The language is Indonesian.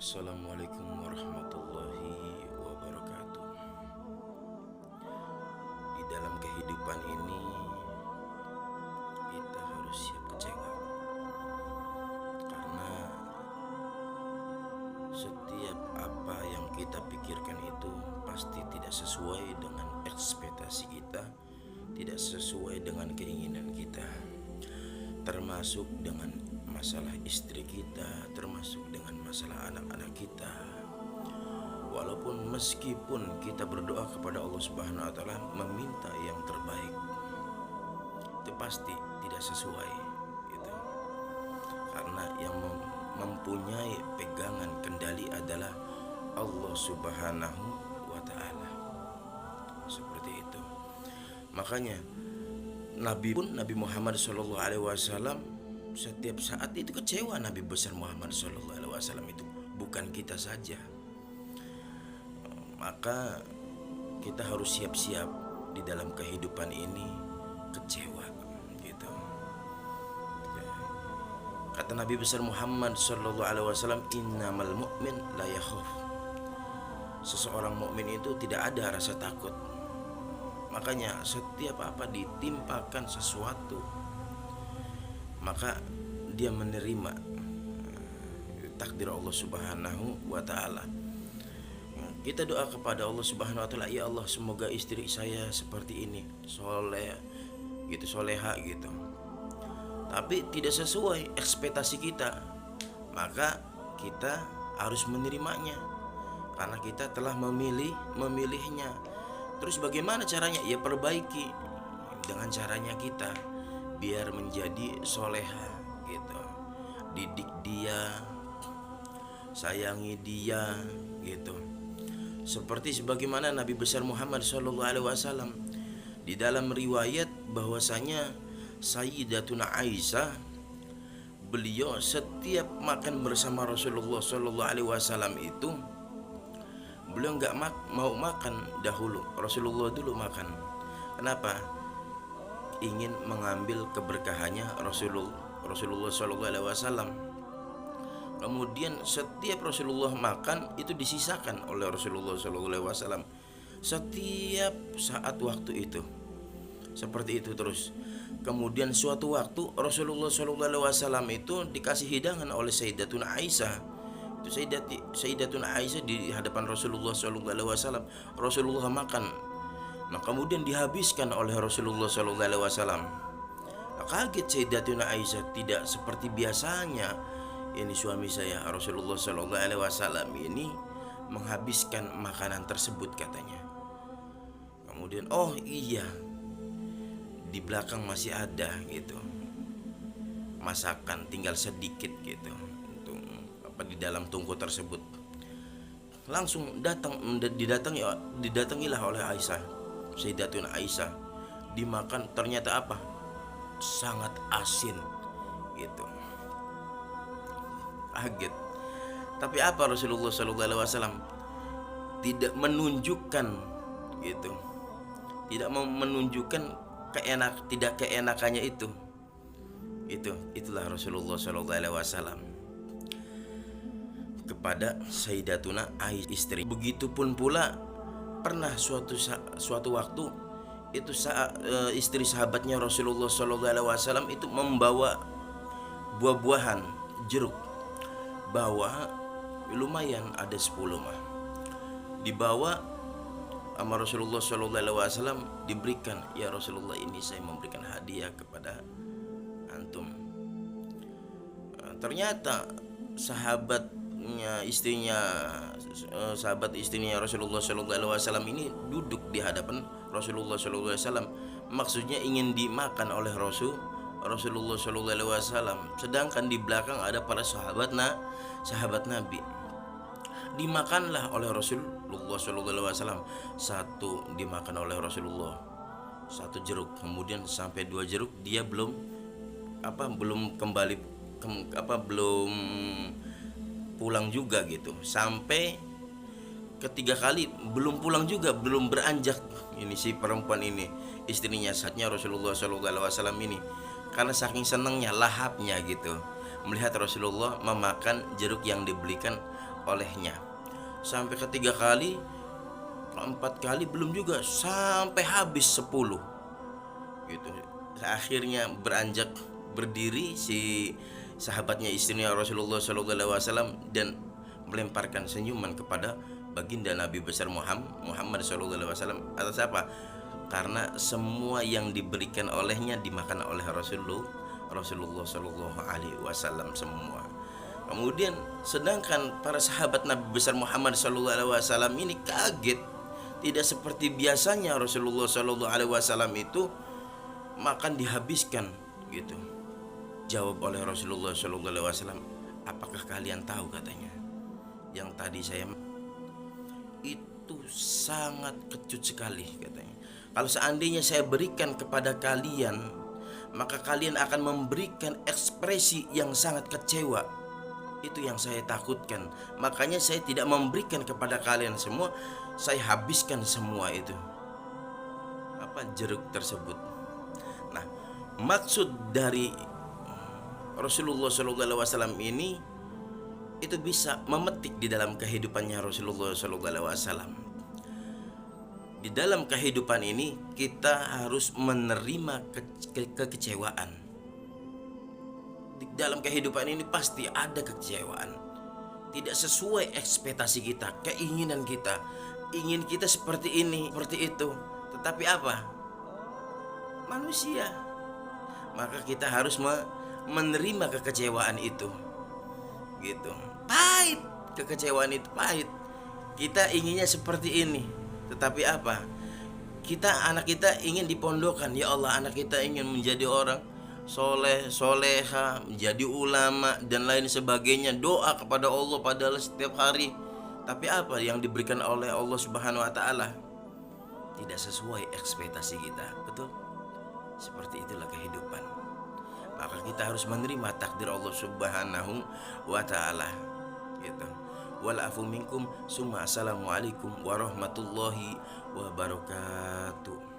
Assalamualaikum warahmatullahi wabarakatuh. Di dalam kehidupan ini kita harus siap kecewa, karena setiap apa yang kita pikirkan itu pasti tidak sesuai dengan ekspektasi kita, tidak sesuai dengan keinginan kita, termasuk dengan masalah istri kita, termasuk dengan masalah anak-anak kita. Walaupun meskipun kita berdoa kepada Allah Subhanahu wa taala meminta yang terbaik, itu pasti tidak sesuai gitu. Karena yang mempunyai pegangan kendali adalah Allah Subhanahu wa taala. Seperti itu. Makanya Nabi Muhammad sallallahu alaihi wasallam setiap saat itu kecewa. Nabi besar Muhammad sallallahu alaihi wasallam itu bukan kita saja. Maka kita harus siap-siap di dalam kehidupan ini kecewa gitu. Kata Nabi besar Muhammad sallallahu alaihi wasallam, innamal mu'min la yakhaf. Seseorang mukmin itu tidak ada rasa takut. Makanya setiap apa ditimpakan sesuatu, maka dia menerima takdir Allah Subhanahu wa taala. Kita doa kepada Allah Subhanahu wa taala, ya Allah, semoga istri saya seperti ini, soleh gitu, soleha gitu. Tapi tidak sesuai ekspektasi kita, maka kita harus menerimanya karena kita telah memilihnya. Terus bagaimana caranya? Ya perbaiki dengan caranya kita biar menjadi soleha gitu. Didik dia, sayangi dia gitu. Seperti sebagaimana Nabi besar Muhammad sallallahu alaihi wasallam di dalam riwayat bahwasanya Sayyidatuna Aisyah, beliau setiap makan bersama Rasulullah sallallahu alaihi wasallam itu beliau nggak mau makan dahulu, Rasulullah dulu makan. Kenapa? Ingin mengambil keberkahannya Rasulullah sallallahu alaihi wasallam. Kemudian setiap Rasulullah makan itu disisakan oleh Rasulullah sallallahu alaihi wasallam setiap saat waktu itu. Seperti itu terus. Kemudian suatu waktu Rasulullah sallallahu alaihi wasallam itu dikasih hidangan oleh Sayyidatuna Aisyah. Itu Sayyidatuna Aisyah di hadapan Rasulullah sallallahu alaihi wasallam. Rasulullah makan. Nah, kemudian dihabiskan oleh Rasulullah sallallahu alaihi wasallam. Nah, kaget Sayyidatuna Aisyah, tidak seperti biasanya. Ini suami saya Rasulullah sallallahu alaihi wasallam ini menghabiskan makanan tersebut katanya. Kemudian oh iya, di belakang masih ada gitu masakan, tinggal sedikit gitu untuk apa di dalam tungku tersebut. Langsung didatangilah oleh Aisyah, Sayyidatuna Aisyah. Dimakan, ternyata apa? Sangat asin gitu. Kaget. Tapi apa Rasulullah sallallahu alaihi wasallam tidak menunjukkan gitu. Tidak menunjukkan tidak keenakannya itu. Itulah Rasulullah sallallahu alaihi wasallam kepada Sayyidatuna Aisyah istri. Begitupun pula pernah suatu waktu itu istri sahabatnya Rasulullah sallallahu alaihi wasallam itu membawa buah-buahan, jeruk. Bawa lumayan ada 10 mah. Dibawa sama Rasulullah sallallahu alaihi wasallam, diberikan, ya Rasulullah, ini saya memberikan hadiah kepada antum. Ternyata sahabat istrinya Rasulullah sallallahu alaihi wasallam ini duduk di hadapan Rasulullah sallallahu alaihi wasallam, maksudnya ingin dimakan oleh Rasulullah sallallahu alaihi wasallam, sedangkan di belakang ada para sahabat Nabi. Dimakanlah oleh Rasulullah sallallahu alaihi wasallam. Satu dimakan oleh Rasulullah, satu jeruk, kemudian sampai 2 jeruk dia belum kembali belum pulang juga gitu. Sampai ketiga kali belum pulang juga, belum beranjak ini si perempuan ini, istrinya saatnya Rasulullah sallallahu alaihi wasallam ini, karena saking senangnya, lahapnya gitu melihat Rasulullah memakan jeruk yang dibelikan olehnya. Sampai ketiga kali, keempat kali belum juga, sampai habis 10 gitu. Akhirnya beranjak berdiri si sahabatnya, istrinya Rasulullah SAW, dan melemparkan senyuman kepada baginda Nabi besar Muhammad SAW. Atas apa? Karena semua yang diberikan olehnya dimakan oleh Rasulullah SAW semua. Kemudian sedangkan para sahabat Nabi besar Muhammad SAW ini kaget. Tidak seperti biasanya Rasulullah SAW itu makan dihabiskan gitu. Jawab oleh Rasulullah SAW, apakah kalian tahu, katanya, yang tadi saya itu sangat kecut sekali, katanya. Kalau seandainya saya berikan kepada kalian, maka kalian akan memberikan ekspresi yang sangat kecewa. Itu yang saya takutkan. Makanya saya tidak memberikan kepada kalian semua, saya habiskan semua itu, jeruk tersebut. Nah, maksud dari Rasulullah SAW ini itu bisa memetik di dalam kehidupannya Rasulullah SAW. Di dalam kehidupan ini kita harus menerima kekecewaan. Di dalam kehidupan ini pasti ada kekecewaan. Tidak sesuai ekspektasi kita, keinginan kita. Ingin kita seperti ini, seperti itu. Tetapi apa? Manusia. Maka kita harus menerima kekecewaan itu. Gitu. Pahit, kekecewaan itu pahit. Kita inginnya seperti ini. Tetapi apa? Anak kita ingin dipondokkan. Ya Allah, anak kita ingin menjadi orang soleh, soleha, menjadi ulama dan lain sebagainya. Doa kepada Allah padahal setiap hari. Tapi apa yang diberikan oleh Allah Subhanahu wa Ta'ala tidak sesuai ekspektasi kita. Betul? Seperti itulah kehidupan. Maka kita harus menerima takdir Allah Subhanahu wa Ta'ala. Gitu. Wal afu minkum, summa assalamualaikum warahmatullahi wabarakatuh.